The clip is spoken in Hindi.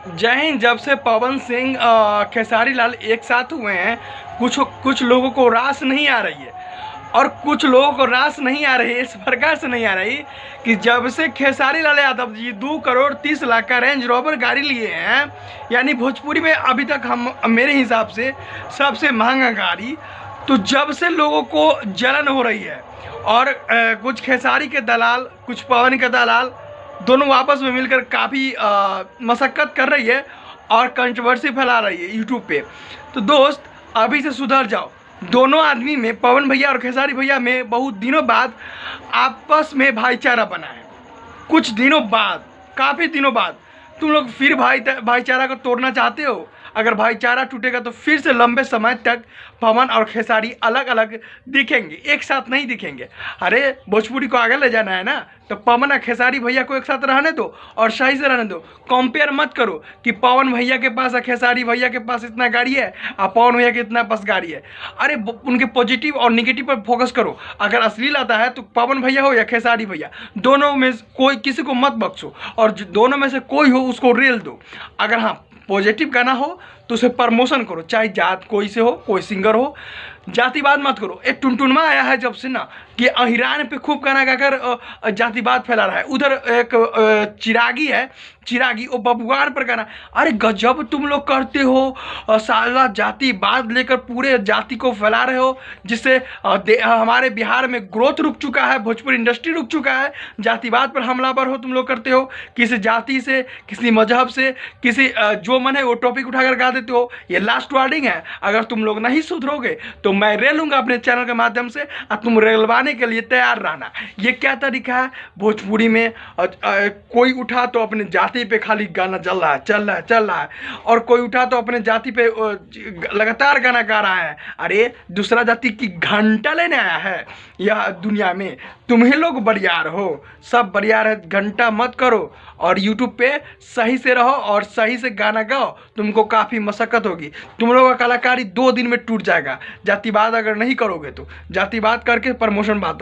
जय हिंद। जब से पवन सिंह खेसारी लाल एक साथ हुए हैं, कुछ कुछ लोगों को रास नहीं आ रही है और कुछ लोगों को रास नहीं आ रही है। इस प्रकार से नहीं आ रही कि जब से खेसारी लाल यादव जी 2 करोड़ 30 लाख का रेंज रोवर गाड़ी लिए हैं, यानी भोजपुरी में अभी तक हम मेरे हिसाब से सबसे महंगा गाड़ी, तो जब से लोगों को जलन हो रही है और कुछ खेसारी के दलाल, कुछ पवन के दलाल, दोनों आपस में मिलकर काफ़ी मशक्क़त कर रही है और कंट्रोवर्सी फैला रही है यूट्यूब पे। तो दोस्त, अभी से सुधर जाओ। दोनों आदमी में, पवन भैया और खेसारी भैया में बहुत दिनों बाद आपस में भाईचारा बना है। कुछ दिनों बाद, काफ़ी दिनों बाद तुम लोग फिर भाईचारा को तोड़ना चाहते हो। अगर भाईचारा टूटेगा तो फिर से लंबे समय तक पवन और खेसारी अलग अलग दिखेंगे, एक साथ नहीं दिखेंगे। अरे भोजपुरी को आगे ले जाना है ना, तो पवन और खेसारी भैया को एक साथ रहने दो और सही से रहने दो। कंपेयर मत करो कि पवन भैया के पास और खेसारी भैया के पास इतना गाड़ी है और पवन भैया के इतना पास गाड़ी है। अरे उनके पॉजिटिव और निगेटिव पर फोकस करो। अगर अश्लील आता है तो पवन भैया हो या खेसारी भैया, दोनों में कोई किसी को मत बख्शो और दोनों में से कोई हो उसको रेल दो। अगर हाँ पॉजिटिव गाना हो तो उसे प्रमोशन करो, चाहे जात कोई से हो, कोई सिंगर हो, जातिवाद मत करो। एक टुनटुनमा आया है जब से ना कि अहिरान पे खूब गाना गाकर जातिवाद फैला रहा है। उधर एक चिरागी है, चिरागी वो बबुआन पर गाना। अरे गजब तुम लोग करते हो, साला जातिवाद लेकर पूरे जाति को फैला रहे हो, जिससे हमारे बिहार में ग्रोथ रुक चुका है, भोजपुरी इंडस्ट्री रुक चुका है। जातिवाद पर हमलावर हो तुम लोग, करते हो किसी जाति से, किसी मजहब से, किसी जो मन है वो टॉपिक उठाकर गा देते हो। ये लास्ट वार्निंग है। अगर तुम लोग नहीं सुधरोगे तो मैं रेलूंगा अपने चैनल के माध्यम से और तुम रेलवाने के लिए तैयार रहना। ये क्या तरीका है भोजपुरी में? कोई उठा तो अपने जाति पे खाली गाना चल रहा है और कोई उठा तो अपने जाति पे लगातार गाना गा रहा है। अरे दूसरा जाति की घंटा लेने आया है यह दुनिया में? तुम ही लोग बरियार हो, सब बरियार है। घंटा मत करो और यूट्यूब पे सही से रहो और सही से गाना गाओ। तुमको काफ़ी मशक्क़त होगी, तुम लोगों का कलाकारी 2 दिन में टूट जाएगा। जातिवाद अगर नहीं करोगे तो जातिवाद करके प्रमोशन बात